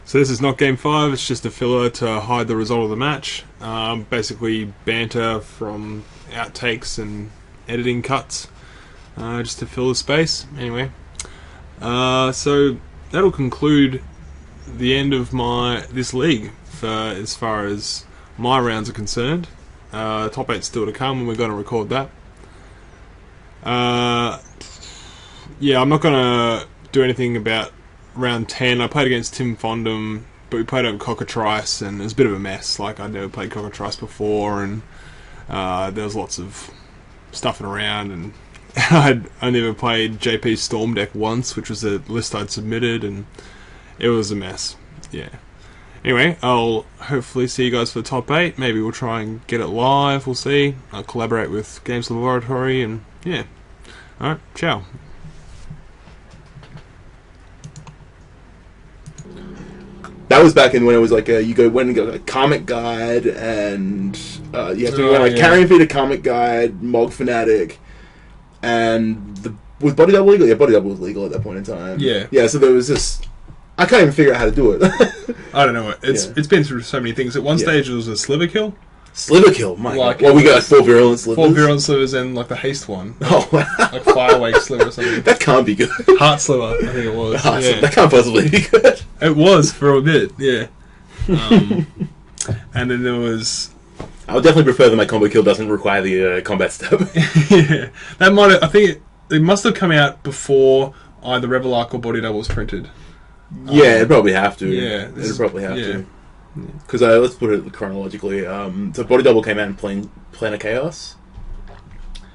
So this is not Game 5, it's just a filler to hide the result of the match. Basically banter from outtakes and editing cuts, just to fill the space. Anyway, so that'll conclude the end of this league for as far as my rounds are concerned. Top 8's still to come, and we're going to record that. Yeah, I'm not going to do anything about round 10. I played against Tim Fondham, but we played over Cockatrice, and it was a bit of a mess. Like, I'd never played Cockatrice before, and there was lots of stuffing around, and I never played JP's Storm deck once, which was a list I'd submitted, and it was a mess. Yeah. Anyway, I'll hopefully see you guys for the top 8. Maybe we'll try and get it live, we'll see. I'll collaborate with Games Laboratory, and yeah. Alright, ciao. That was back in when it was like went and got a comic guide, and you have to go like Carrion Feeder comic guide, Mog Fanatic, and was Body Double legal? Yeah, Body Double was legal at that point in time. Yeah. Yeah, so there was this. I can't even figure out how to do it. I don't know. It's been through so many things. At one stage it was a Sliver Kill. Sliver Kill, my God. Well, we got 4 virulent slivers. 4 virulent slivers and like the haste one. Oh, wow. Like Firewake Sliver or something. That can't be good. Heart Sliver, I think it was. Yeah. That can't possibly be good. It was for a bit, yeah. And then there was... I would definitely prefer that my combo kill doesn't require the combat step. Yeah. That might have, I think it must have come out before either Rebel Arc or Body Double was printed. Yeah, it'd probably have to. Yeah. It'd probably have to. Because let's put it chronologically. So Body Double came out in Planar Chaos,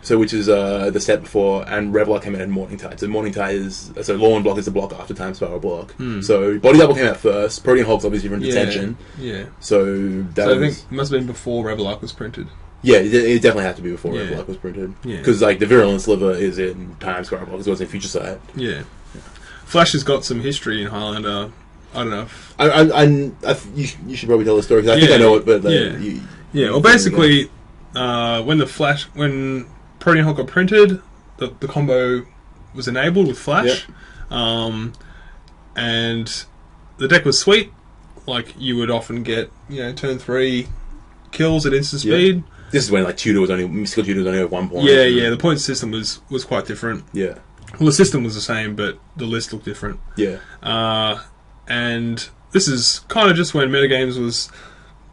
so which is the set before, and Revelar came out in Morning Tide. So Morning Tide is Law and Block is the block after Time Spiral block. So Body Double came out first. Protean Hulk's obviously from Detention. Yeah. So I think it must have been before Rebel Arc was printed. Yeah, it definitely had to be before Rebel Arc was printed. Yeah. Because like the Virulent Sliver is in Time Spiral block as well as in Future Sight. Yeah. Flash has got some history in Highlander. I don't know. You should probably tell the story because I think I know it, but well, basically, when Protean Hulk got printed, the combo was enabled with Flash, and the deck was sweet. Like you would often get, turn 3 kills at instant speed. This is when like Mystical Tutor was only at 1 point. Yeah. The point system was quite different. Yeah. Well, the system was the same, but the list looked different. Yeah. And this is kind of just when metagames was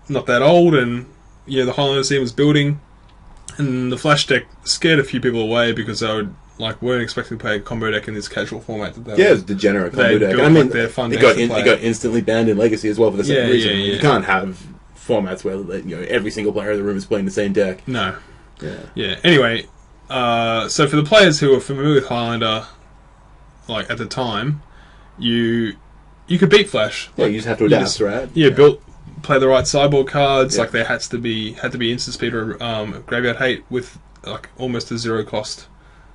not that old, and the Highlander scene was building, and the Flash deck scared a few people away because they weren't expecting to play a combo deck in this casual format. It was a degenerate combo deck. I mean, it got instantly banned in Legacy as well for the same reason. Yeah. You can't have formats where every single player in the room is playing the same deck. No. Yeah. Anyway, so for the players who are familiar with Highlander, like at the time, you could beat Flash. Yeah, you just have to adapt, right? Yeah, play the right sideboard cards. Yeah. Like there had to be instant speed or graveyard hate with like almost a 0 cost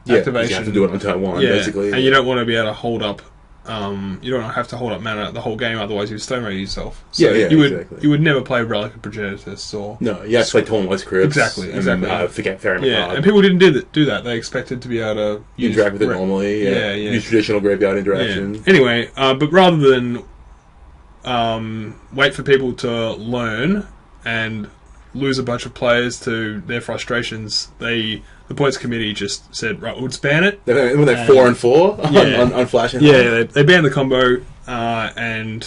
activation. You have to do it on turn 1, basically. And you don't want to be able to hold up. You don't have to hold up mana the whole game, otherwise you stone rate yourself. So you would never play Relic of Progenitus or you have to play Tornwise Crypts. Exactly. Forget Ferryman Card. And people didn't do that. They expected to be able to interact with it normally. Use traditional graveyard interaction. Yeah. Anyway, but rather than wait for people to learn and lose a bunch of players to their frustrations, the points committee just said, right, we'll just ban it. When they're 4 and 4 on Flash. They banned the combo, and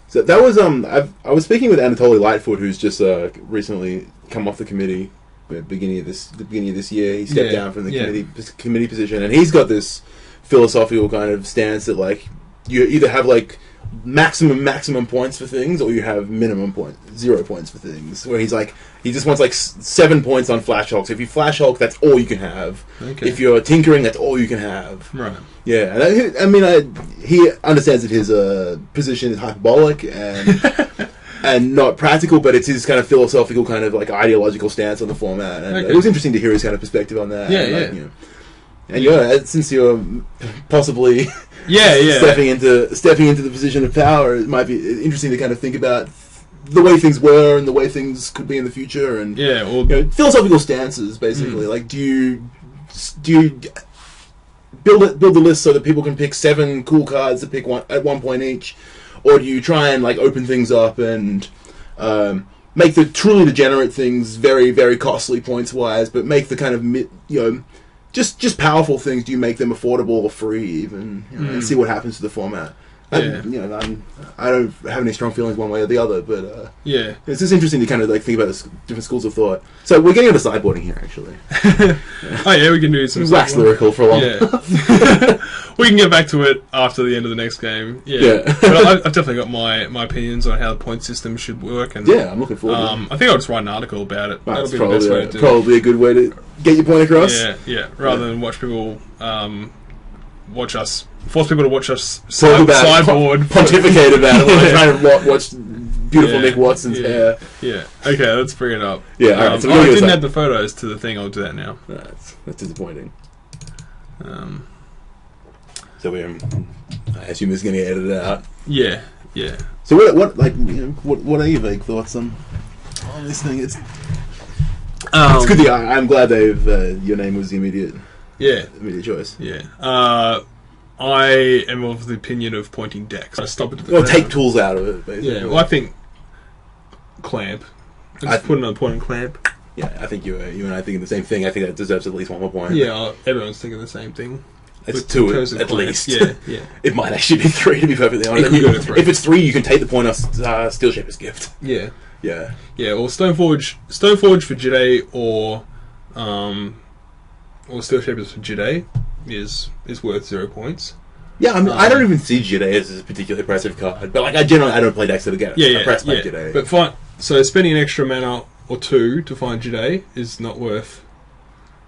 So that was I was speaking with Anatoly Lightfoot, who's just recently come off the committee at the beginning of this year. He stepped down from the committee position, and he's got this philosophical kind of stance that like you either have like maximum points for things, or you have minimum 0 points for things. Where he's like, he just wants like 7 points on Flash Hulk. So if you Flash Hulk, that's all you can have. Okay. If you're tinkering, that's all you can have. Right. Yeah, and he understands that his position is hyperbolic and and not practical, but it's his kind of philosophical, kind of like ideological stance on the format. And it was interesting to hear his kind of perspective on that. And since you're possibly stepping into the position of power, it might be interesting to kind of think about the way things were and the way things could be in the future, and philosophical stances basically. Like, do you build the list so that people can pick 7 cool cards to pick one at 1 point each, or do you try and like open things up and make the truly degenerate things very, very costly points wise, but make the kind of just powerful things? Do you make them affordable or free even, and see what happens to the format? I don't have any strong feelings one way or the other, but it's just interesting to kind of like think about the different schools of thought. So we're getting into sideboarding here, actually. Oh yeah, we can do some. Wax lyrical for a while. Yeah. We can get back to it after the end of the next game. Yeah. But I've definitely got my opinions on how the point system should work, and I'm looking forward to it. I think I'll just write an article about it. That'll be the best way to do it. Probably a good way to get your point across. Yeah. Rather than watch people force people to watch us sideboard, pontificate about it, like trying to watch beautiful Nick Watson's hair. Yeah. Okay, let's bring it up. Yeah. All right, so I didn't add the photos to the thing. I'll do that now. That's disappointing. So I assume it's going to get edited out. Yeah. So what are your vague thoughts on this thing? It's good. I'm glad your name was the immediate choice. Yeah. I am of the opinion of pointing decks. I stop it. Take tools out of it. Basically. Yeah. Well, I think clamp. Just put another point in clamp. Yeah, I think you and I thinking the same thing. I think that deserves at least one more point. Yeah, everyone's thinking the same thing. It's 2 at least. Yeah. It might actually be 3 to be perfectly honest. If it's 3, you can take the point off Steel Shaper's Gift. Yeah. Yeah. Or Stoneforge for Jide or Steel Shapers for Jide is worth 0 points. Yeah, I mean, I don't even see Jide as a particularly impressive card, but like I don't play decks that get impressed by Jide. But fine. So spending an extra mana or 2 to find Jide is not worth.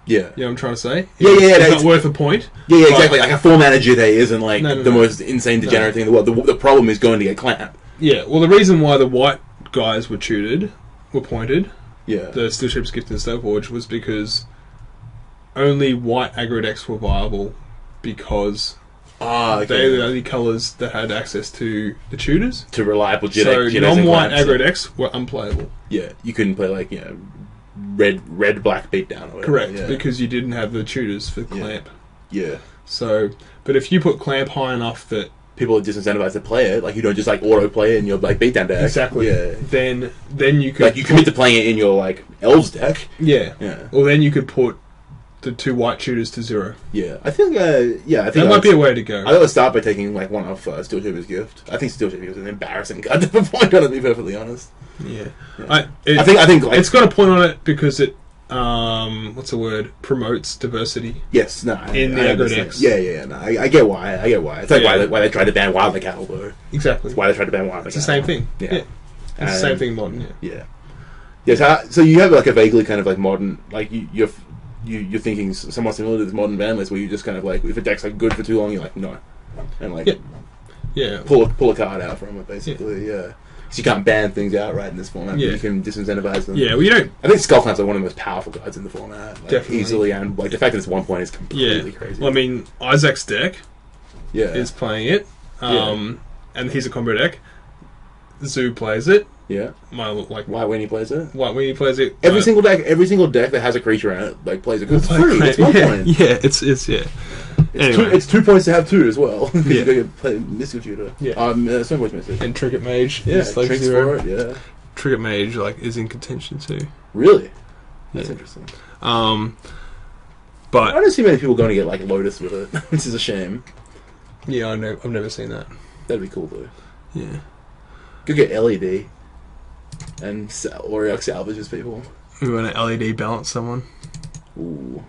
Yeah. You know what I'm trying to say? It's not worth a point. Yeah, exactly. Like a 4-mana Jide isn't like the most insane degenerate thing in the world. The problem is going to get clamp. Yeah, well, the reason why the white guys were pointed, the Steel Shapers Gift and Stoneforge, was because only white aggro decks were viable because they were the only colours that had access to the tutors. To reliable Jide. So non-white aggro decks were unplayable. Yeah, you couldn't play like, red black beatdown or whatever. Correct, because you didn't have the tutors for clamp. Yeah. So, but if you put clamp high enough that people are disincentivized to play it, like you don't just like auto play it in your like beatdown deck. Exactly. Yeah. Then you could like you commit to playing it in your like elves deck. Yeah. Well, then you could put the 2 white tutors to 0. Yeah, I think. That might be a way to go. I would start by taking like one off Steel Shaper's Gift. I think Steel Shaper's Gift is an embarrassing card to point on it, to be perfectly honest. Yeah. I think like, it's got a point on it because it what's the word? Promotes diversity. Yes, no. In the aggro decks. Yeah. No, I get why. It's like why they tried to ban Wild the Cattle, though. Exactly. It's why they tried to ban Wild the Cattle. It's the same thing. Yeah. It's the same thing in modern. Yeah. So you have like a vaguely kind of like modern, like you're thinking somewhat similar to this modern ban list, where you just kind of like, if a deck's like good for too long, you're like no, and like pull a card out from it basically. Yeah. So you can't ban things outright in this format, but you can disincentivize them. Yeah, well, you don't. I think Skullclamps are one of the most powerful cards in the format. Like, definitely. Easily, and like the fact that it's 1 point is completely crazy. Well, I mean, Isaac's deck is playing it, and he's a combo deck. Zoo plays it. Yeah. White Weenie plays it. White Weenie plays it. Every single deck that has a creature in it like plays it. It's free. It's 1 point. Yeah, it's Anyway. It's 2 points to have 2 as well. You go play Mystical Tutor. Yeah. Stoneforge Mystic. And Trinket Mage. Yeah, Trinks for it, yeah. Trinket Mage is in contention too. Really? That's interesting. But I don't see many people going to get like Lotus with it, which is a shame. Yeah, I know. I've never seen that. That'd be cool though. Yeah. Go get LED and Oriok salvages people. We want to LED balance someone. Ooh.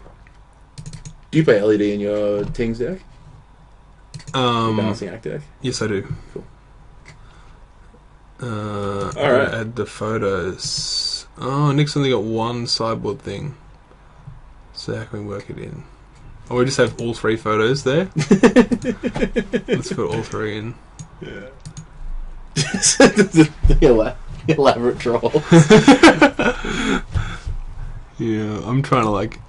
Do you play LED in your Tings deck? Your balancing act deck? Yes, I do. Cool. Alright. Add the photos. Oh, Nick's only got 1 sideboard thing. So how can we work it in? Oh, we just have all 3 photos there? Let's put all 3 in. Yeah. Elaborate troll. Yeah, I'm trying to like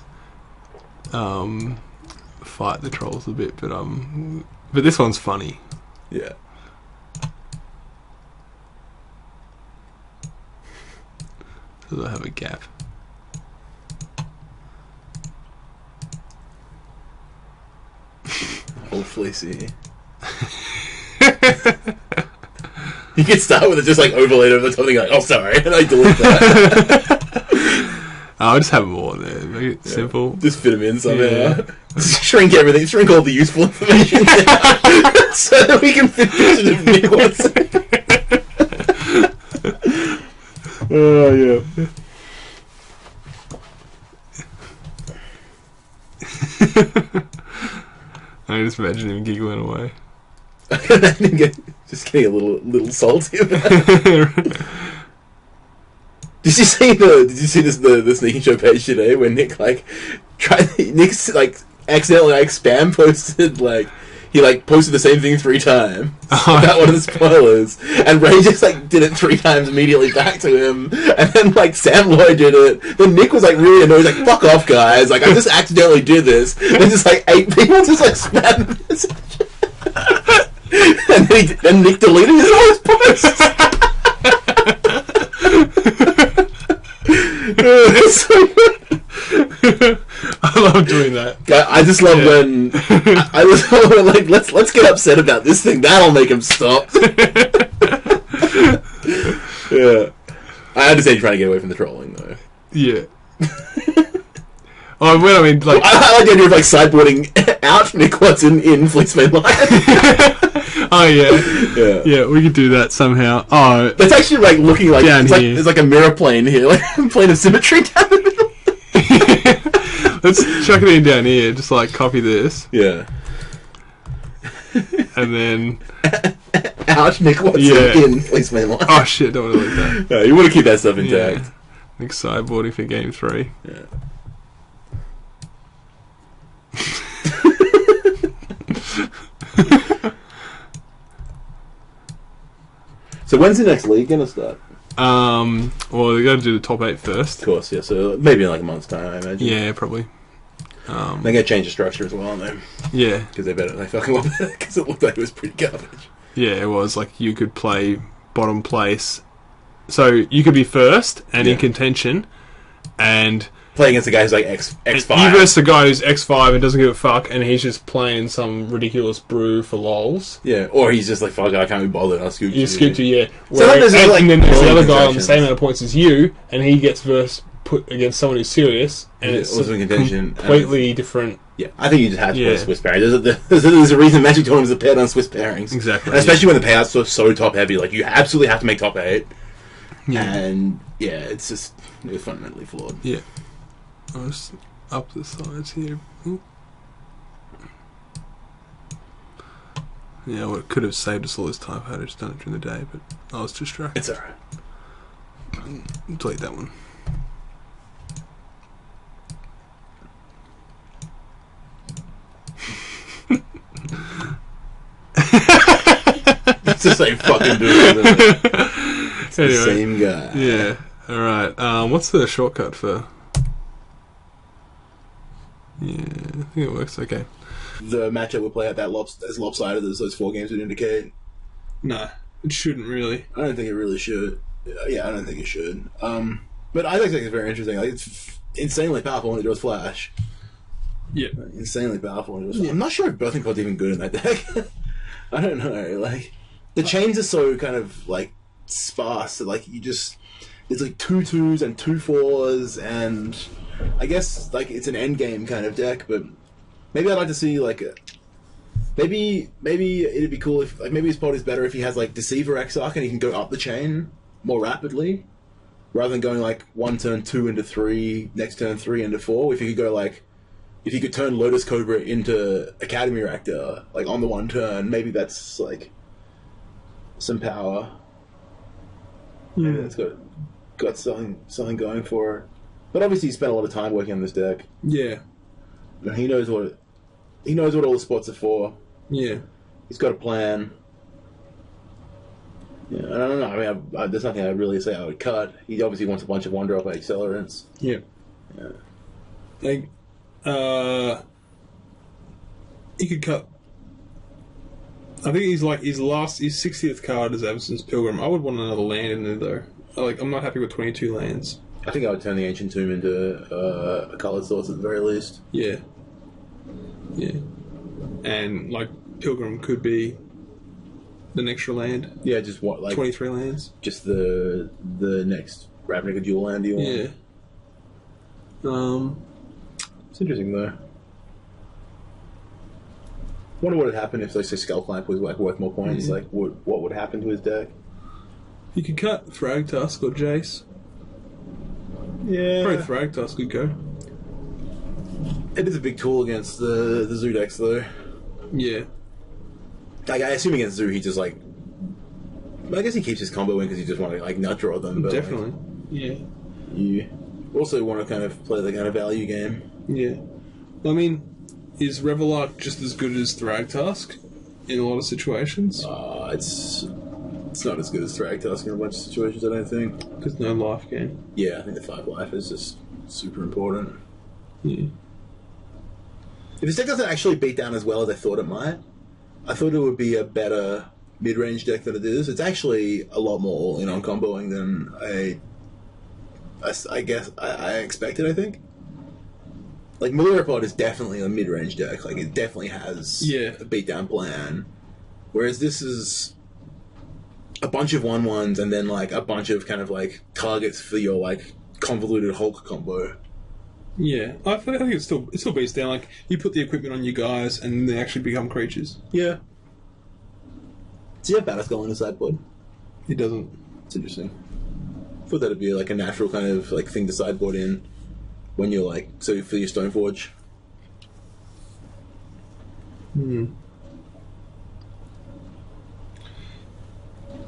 fight the trolls a bit, but this one's funny. Yeah. Does I have a gap? Old Fleecy. You could start with it just like overlaid over something like, oh sorry, and I delete that. I'll just have them all there. Make it simple. Just fit them in somehow. Yeah. Shrink everything. Shrink all the useful information down so that we can fit pictures of Nick Watson. Oh yeah. I just imagine him giggling away. Just getting a little salty about it. Did you see the sneaking show page today where Nick Nick's accidentally spam posted he posted the same thing 3 times about one of the spoilers, and Ray just did it 3 times immediately back to him, and then Sam Lloyd did it. Then Nick was really annoyed. He's like, "Fuck off, guys! I just accidentally did this." And just 8 people just spam the message. And Nick deleted his own post. That's so good. I love doing that. I just love when I just love when let's get upset about this thing. That'll make him stop. Yeah, I understand you're trying to get away from the trolling though. Yeah. I like the idea of sideboarding out Nick Watson in Fleeceman Lion. Oh yeah, we could do that somehow. Oh, that's actually looking like down here. There's a mirror plane here, a plane of symmetry down the middle. Let's chuck it in down here. Just copy this. Yeah. And then out Nick Watson in Fleeceman Lion. Oh shit! Don't want to leave that. No, you want to keep that stuff intact. Yeah. Nick sideboarding for game 3. Yeah. So when's the next league gonna start? Well, they got to do the top 8 first. Of course, yeah. So maybe in a month's time, I imagine. Yeah, probably. They're gonna change the structure as well, aren't they? Yeah, because they fucking well better. Because it looked like it was pretty garbage. Yeah, it was you could play bottom place, so you could be first and in contention, and play against a guy who's X5. You versus a guy who's X5 and doesn't give a fuck, and he's just playing some ridiculous brew for lols. Yeah, or he's just fuck, I can't be bothered, I'll scoop you. You scoop you, yeah. So then there's then there's the other guy on the same amount of points as you, and he gets put against someone who's serious, and it's also in contention. Completely different. Yeah, I think you just have to play Swiss pairings. There's a reason Magic tournaments are paired on Swiss pairings. Exactly. And especially when the payouts are so top heavy, you absolutely have to make top 8. Yeah. And it's just fundamentally flawed. Yeah. I'll just up the sides here. Ooh. Yeah, well, it could have saved us all this time if I had just done it during the day, but I was distracted. It's alright. Delete that one. It's the same fucking dude, isn't it? It's the same guy. Yeah. Alright. What's the shortcut for... Yeah, I think it works okay. The matchup will play out as lopsided as those 4 games would indicate. No, it shouldn't really. I don't think it really should. Yeah, I don't think it should. But I think it's very interesting. It's insanely powerful when it draws Flash. Yeah. Insanely powerful when it draws Flash. I'm not sure if Birthing Pod's even good in that deck. I don't know. The chains are so kind of, sparse that, you just... There's, 2 2s and 2 4s, and... I guess it's an end game kind of deck, but maybe I'd like to see maybe it'd be cool if maybe his pod is better if he has Deceiver Exarch and he can go up the chain more rapidly rather than going 1 turn 2 into 3, next turn 3 into 4. If you could go if you could turn Lotus Cobra into Academy Reactor on the 1 turn, maybe that's some power. Maybe that's got something going for it. But obviously he spent a lot of time working on this deck. Yeah. And he knows what all the spots are for. Yeah. He's got a plan. Yeah, I don't know. I mean, there's nothing I'd really say I would cut. He obviously wants a bunch of 1-drop accelerants. Yeah. Yeah. He could cut... I think he's his 60th card is Absence Pilgrim. I would want another land in there, though. I'm not happy with 22 lands. I think I would turn the Ancient Tomb into a Coloured Source at the very least. Yeah. Yeah. and like Pilgrim could be the extra land. Yeah, just what, like 23 lands. Just the next Ravnica dual land deal. Yeah. It's interesting though. Wonder what would happen if, like, say, Skullclamp was like worth more points. Like, what would happen to his deck? You could cut Thragtusk or Jace. Yeah, Probably Thragtusk could go. It is a big tool against the Zoo decks, though. Yeah. Like, I assume against Zoo, he just like. I guess he keeps his combo in because he just want to like nut draw them. But, definitely. Like, Yeah. You also want to kind of play the kind of value game. Yeah. I mean, is Revelark just as good as Thragtusk in a lot of situations? It's not as good as Thragtusk in a bunch of situations, I don't think. Because no life gain. Yeah, I think the 5 life is just super important. Yeah. If this deck doesn't actually beat down as well as I thought it might, I thought it would be a better mid-range deck than it is. It's actually a lot more all-in on comboing than I guess I expected, I think. Like, Malirapod is definitely a mid-range deck. Like, it definitely has a beatdown plan. Whereas this is a bunch of 1/1s and then, like, a bunch of kind of, like, targets for your, like, convoluted Hulk combo. Yeah. I think it still beats down. Like, you put the equipment on your guys and they actually become creatures. Yeah. Does he have Batterskull in his sideboard? He doesn't. It's interesting. I thought that'd be, like, a natural kind of, like, thing to sideboard in. When you're like, so for your Stoneforge.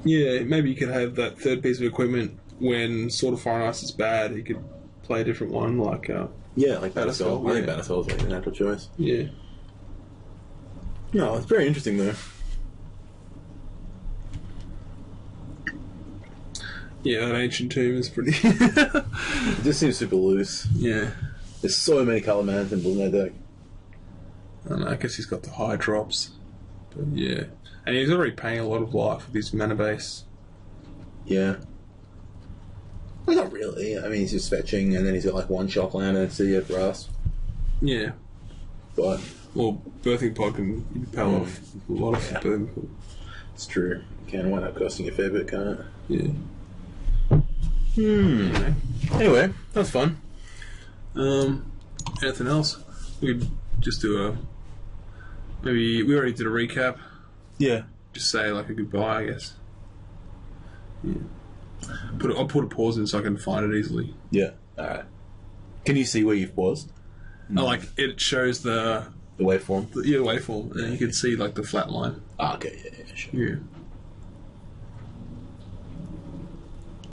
Yeah, maybe you could have that third piece of equipment when Sword of Fire and Ice is bad. You could play a different one, like like Batterskull. I think Batterskull is like the natural choice. Yeah. No, it's very interesting though. Yeah, that Ancient Tomb is pretty. It just seems super loose. Yeah. There's so many color mana symbols in that deck. I don't know, I guess he's got the high drops. But yeah. And he's already paying a lot of life with his mana base. Yeah. Well, not really. I mean, he's just fetching, and then he's got like one shock land and a City of Brass. Yeah. But. Well, Birthing Pod can pay off a lot of Birthing Pod. It's true. It can wind up costing you a fair bit, can't it? Yeah. Anyway, that was fun. Anything else? We could just do maybe we already did a recap. Yeah. Just say like a goodbye, I guess. Yeah. I'll put a pause in so I can find it easily. Yeah. Alright. Can you see where you've paused? Oh, like it shows the waveform? The waveform. And you can see like the flat line. Ah, okay, yeah, sure. Yeah.